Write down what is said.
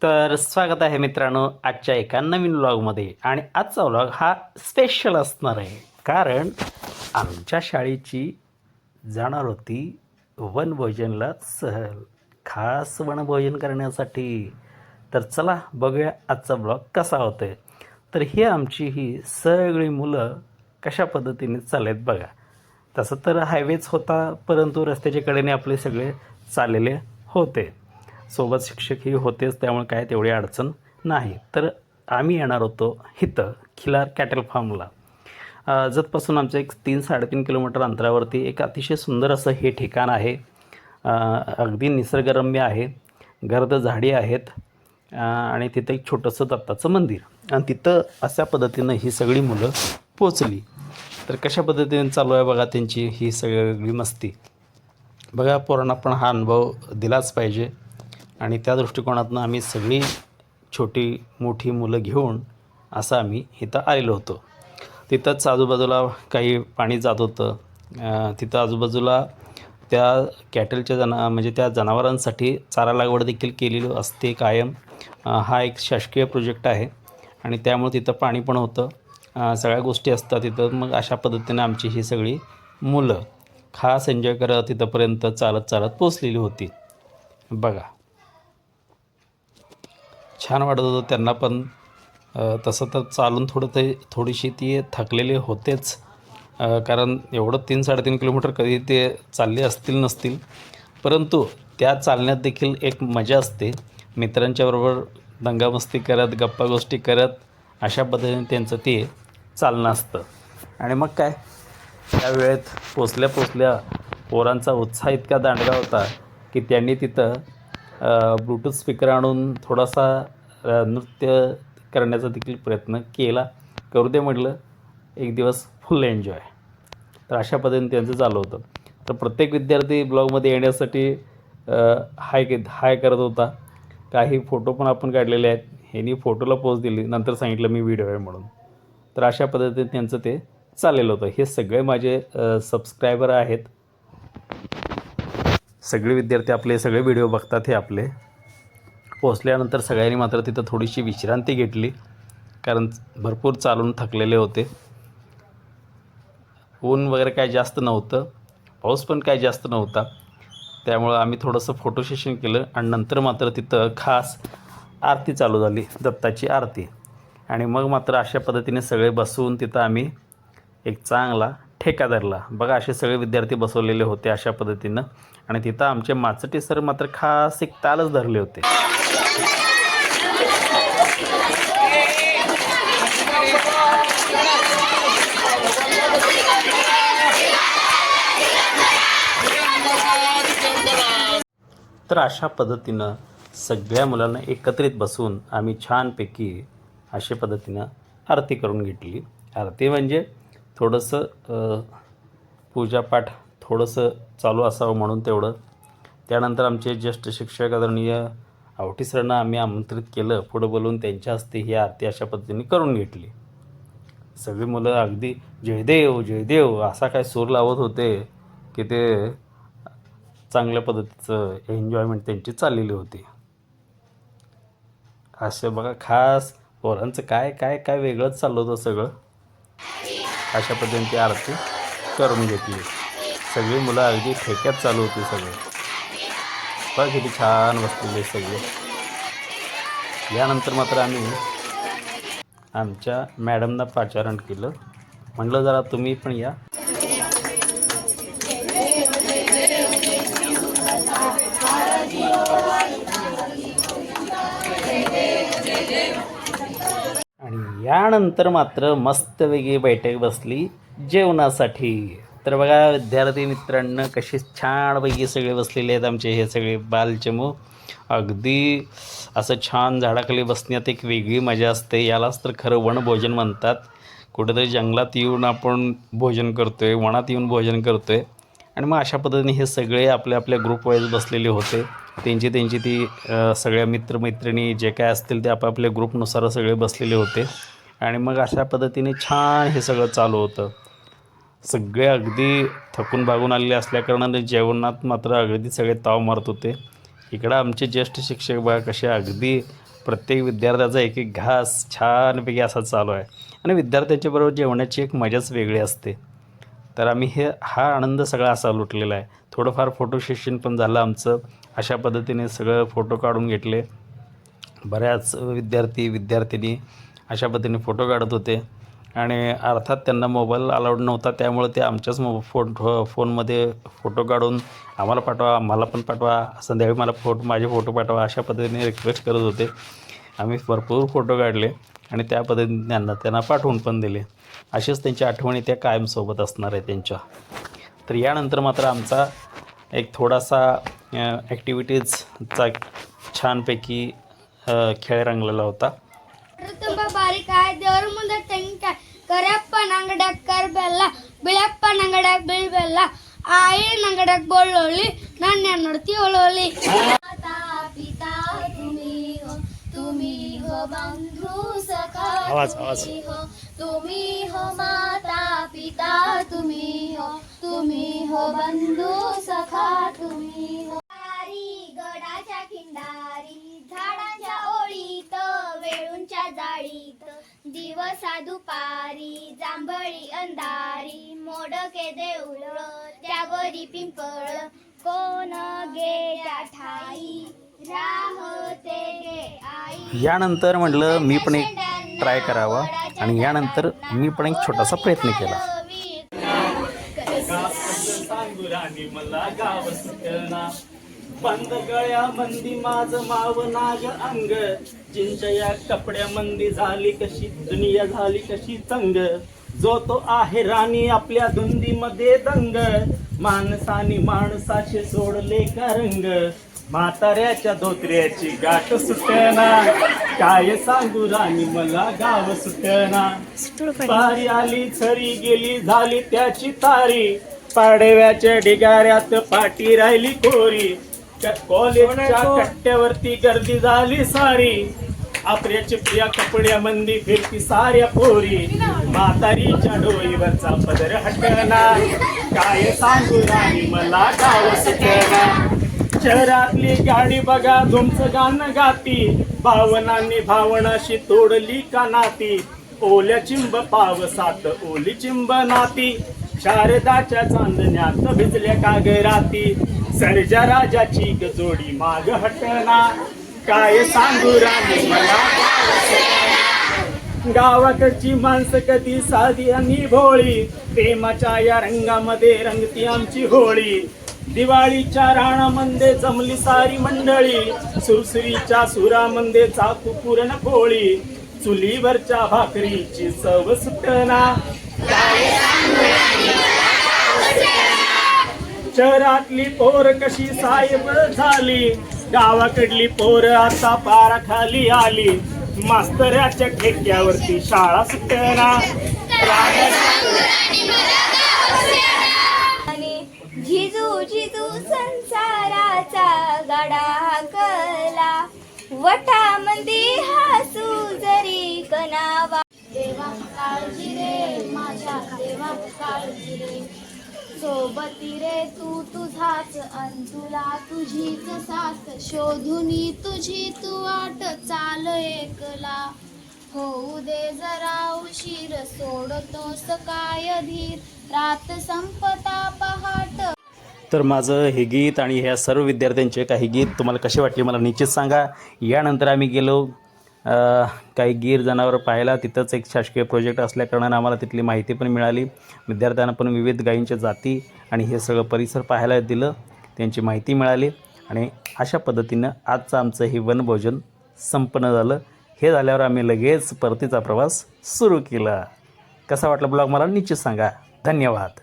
तर स्वागत आहे मित्रांनो आजच्या एका नवीन व्लॉगमध्ये. आणि आजचा व्लॉग हा स्पेशल असणार आहे, कारण आमच्या शाळेची जाणार होती वनभोजनला सहल, खास वनभोजन करण्यासाठी. तर चला बघूया आजचा ब्लॉग कसा होतोय. तर ही आमची ही सगळी मुलं कशा पद्धतीने चाललेत बघा. तसं तर हायवेच होता, परंतु रस्त्याच्या कडेने आपले सगळे चाललेले होते. सोबत शिक्षकही होतेच, त्यामुळे काय तेवढी अडचण नाही. तर आम्ही येणार होतो इथं खिलार कॅटल फार्मला. जतपासून आमचं एक 3-3.5 किलोमीटर अंतरावरती एक अतिशय सुंदर असं हे ठिकाण आहे. अगदी निसर्गरम्य आहे, गर्द झाडी आहेत, आणि तिथं एक छोटंसं दत्ताचं मंदिर. आणि तिथं अशा पद्धतीनं ही सगळी मुलं पोचली. तर कशा पद्धतीने चालू आहे बघा त्यांची ही सगळी मस्ती. बघा, पोरांना पण हा अनुभव दिलाच पाहिजे. आणि त्या दृष्टिकोनातून आम्ही सगळी छोटी मोठी मुलं घेऊन असं आम्ही इथं आलेलो होतो. तिथंच आजूबाजूला काही पाणी जात होतं. तिथं आजूबाजूला त्या कॅटलच्या म्हणजे त्या जनावरांसाठी चारा लागवड देखील केलेली असते कायम. हा एक शासकीय प्रोजेक्ट आहे आणि त्यामुळे तिथं पाणी पण होतं. सगळ्या गोष्टी असतात तिथं. मग अशा पद्धतीनं आमची ही सगळी मुलं खास एन्जॉय करत तिथंपर्यंत चालत चालत पोचलेली होती. बघा, छान वाटत होतं त्यांना पण. तसं तर चालून थोडीशी ती थकलेले होतेच, कारण एवढं 3-3.5 किलोमीटर कधी ते चालले असतील नसतील. परंतु त्या चालण्यात देखील एक मजा असते. मित्रांच्याबरोबर दंगामस्ती करत गप्पा गोष्टी करत अशा पद्धतीने त्यांचं ते चालणं असतं. आणि मग काय, त्या वेळेत पोचल्या पोरांचा उत्साह इतका दांडगा होता की त्यांनी तिथं ब्लूटूथ स्पीकर आणून थोडासा नृत्य करण्याचा देखील प्रयत्न केला. करू दे म्हटलं, एक दिवस फुल एन्जॉय. तर अशा पद्धतीने त्यांचं चालू होतं. तर प्रत्येक विद्यार्थी ब्लॉगमध्ये येण्यासाठी हाय करत होता. काही फोटो पण आपण काढलेले आहेत. ह्यांनी फोटोला पोज दिली, नंतर सांगितलं मी व्हिडिओ आहे म्हणून. तर अशा पद्धतीने त्यांचं ते चाललेलं होतं. हे सगळे माझे सबस्क्रायबर आहेत. सगळे विद्यार्थी आपले सगळे व्हिडिओ बघतात. हे आपले पोचल्यानंतर सगळ्यांनी मात्र तिथं थोडीशी विश्रांती घेतली, कारण भरपूर चालून थकलेले होते. ऊन वगैरे काय जास्त नव्हतं, पाऊस पण काय जास्त नव्हता. त्यामुळं आम्ही थोडंसं फोटो सेशन केलं आणि नंतर मात्र तिथं खास आरती चालू झाली, दत्ताची आरती. आणि मग मात्र अशा पद्धतीने सगळे बसून तिथं आम्ही एक चांगला ठेका धरला. बघा, असे सगळे विद्यार्थी बसवलेले होते अशा पद्धतीनं. आणि तिथं आमचे माचटे सर मात्र खास एक तालच धरले होते. तर अशा पद्धतीनं सगळ्या मुलांना एकत्रित बसून आम्ही छानपैकी अशा पद्धतीनं आरती करून घेतली. आरती म्हणजे थोडंसं पूजापाठ थोडंसं चालू असावं म्हणून तेवढं. त्यानंतर आमचे ज्येष्ठ शिक्षक आदरणीय आवटी सरांना आम्ही आमंत्रित केलं. पुढं बोलवून त्यांच्या हस्ते ही आरती अशा पद्धतीने करून घेतली. सगळी मुलं अगदी जयदेव जयदेव असा काय सूर लावत होते की ते चांगल्या पद्धतीचं एन्जॉयमेंट त्यांची चाललेली होती. असं बघा, खास पोरांचं काय काय काय वेगळंच चाललं होतं सगळं. अशा पद्धतीने ती आरती करून घेतली. सगळी मुलं अगदी ठेक्यात चालू होती सगळे. बघा किती छान बसलेले सगळे. यानंतर मात्र आम्ही आमच्या मॅडमना पाचारण केलं. म्हटलं जरा तुम्ही पण या. आणि यानंतर मात्र मस्तपैकी बैठक बसली जेवणासाठी. तर बघा, विद्यार्थी मित्रांनो कसे छानपैकी सगळे बसलेले आहेत आमचे हे सगळे बालचमू. अगदी असं छान झाडाखाली बसण्यात एक वेगळी मजा असते. यालाच तर खरं वनभोजन म्हणतात. कुठेतरी जंगलात येऊन आपण भोजन करतो आहे, वनात येऊन भोजन करतो आहे. आणि मग अशा पद्धतीने हे सगळे आपल्या आपल्या ग्रुप वाईज बसलेले होते. त्यांची ती सगळ्या मित्रमैत्रिणी जे काय असतील ते आपापल्या ग्रुपनुसार सगळे बसलेले होते. आणि मग अशा पद्धतीने छान हे सगळं चालू होतं. सगळे अगदी थकून भागून आलेले असल्याकारणाने जेवणात मात्र अगदी सगळे ताव मारत होते. इकडं आमचे ज्येष्ठ शिक्षक बघा कसे अगदी प्रत्येक विद्यार्थ्याचा एक एक घास छानपैकी असा चालू आहे आणि विद्यार्थ्यांच्याबरोबर जेवण्याची एक मजाच वेगळी असते. तर आम्ही हा आनंद सगळा असा लुटलेला आहे. थोडंफार फोटो सेशन पण झालं आमचं. अशा पद्धतीने सगळं फोटो काढून घेतले. बऱ्याच विद्यार्थिनी अशा पद्धतीने फोटो काढत होते आणि अर्थात त्यांना मोबाईल अलाउड नव्हता, त्यामुळे ते आमच्याच फोनमध्ये फोटो काढून आम्हाला पाठवा, मला पण पाठवा, संध्याकाळी मला माझे फोटो पाठवा, अशा पद्धतीने रिक्वेस्ट करत होते. आम्ही भरपूर फोटो काढले आणि त्या पद्धतीने त्यांना पाठवून पण दिले. असेच त्यांच्या आठवणी त्या कायमसोबत असणार आहे त्यांच्या. तर यानंतर मात्र आमचा एक थोडासा ॲक्टिव्हिटीजचा छानपैकी खेळ रंगलेला होता. ಬಾರಿಕ ದೇವರ ಮುಂದೆ ತೆಂಗಿನಕಾಯಿ ಕರಿಯಪ್ಪ ನಂಗಡಕ್ ಕರ್ಬೆಲ್ಲ ಬಿಳಪ್ಪ ನಂಗಡಕ್ ಬಿಳ್ಬೆಲ್ಲ ಆಯಿ ನಂಗಡಕ್ ಬೆಳ್ಳುಳ್ಳಿ ನನ್ನ ನೋಡ್ತಿ ಒಳ್ಳೊಳ್ಳಿ ಮಾತಾ ಪಿತಾ तुम्ही हो बंधू सखा तुम्ही हो माता पिता तुम्ही हो बंधू सखा तुम्ही हो गडाच्या खिंडारी झाडांच्या ओळीत वेळूंच्या जाळीत दिवसा दुपारी जांभळी अंधारी मोडके देऊळ त्यावरी पिंपळ कोण गेल्या ठाई राहते गे आई. यानंतर म्हटलं मी पण एक ट्राय करावा आणि यानंतर मी पण एक छोटासा प्रयत्न केला. बंद गळ्यामंदी माझ माव नाग अंग चिंचया कपड्यामंदी झाली कशी दुनिया झाली कशी तंग जो तो आहे राणी आपल्या धुंदीमध्ये दंग माणसानी माणसाचे सोडले का रंग म्हाताऱ्याच्या धोत्र्याची गाठ सुटना काय सांगू राणी मला गाव सुटना पारी आली छरी गेली झाली त्याची तारी पाडव्याच्या ढिगाऱ्यात पाठी राहिली कोरी कॉलेजच्या कट्ट्यावरती गर्दी झाली सारी आपल्याच्या प्रिया कपड्यामंदी फिरती साऱ्या पोरी म्हातारीच्या डोईवरचा पदर हटना काय सांगू राणी मला गाव सुटना शहरातली गाडी बघा तुमचं गाणं गाती भावनांनी भावनाशी तोडली का नाती ओल्या चिंब पावसात ओली चिंब नाती शारदाच्या चांदण्यात भिजल्या कागराती सर्जा राजाची जोडी माग हटना काय सांगू राणी मला गावाकडची माणसं कधी साधी आणि भोळी प्रेमाच्या या रंगामध्ये रंगती आमची होळी दिवाळीच्या राणामध्ये जमली सारी मंडळी सुरसुरीच्या सुरामध्ये चाकू पुरण पोळी चुलीवरच्या भाकरीची चव सुटना शहरातली पोर कशी साहेब झाली गावाकडली पोर आता पारा खाली आली मास्तराच्या ठेक्यावरती शाळा सुटना झिजू झिजू संसाराचा गडा कला वटामध्ये हसू जरी कनावा देवा काळजी रे माझ्या देवा काळजी रे सोबती रे तू तुझाच अंतुला तुझीच साथ शोधुनी तुझी तू वाट चाल एकला होऊ दे जरा उशीर सोडतोस काय धीर रात संपता पहाट. तर माझं हे गीत आणि ह्या सर्व विद्यार्थ्यांचे काही गीत तुम्हाला कसे वाटले मला निश्चित सांगा. यानंतर आम्ही गेलो काही गीर जनावर पाहायला. तिथंच एक शासकीय प्रोजेक्ट असल्याकारणानं आम्हाला तिथली माहिती पण मिळाली. विद्यार्थ्यांना पण विविध गायींच्या जाती आणि हे सगळं परिसर पाहायला दिलं, त्यांची माहिती मिळाली आणि अशा पद्धतीनं आजचं आमचं हे वनभोजन संपन्न झालं. हे झाल्यावर आम्ही लगेच परतीचा प्रवास सुरू केला. कसा वाटला ब्लॉग मला निश्चित सांगा. धन्यवाद.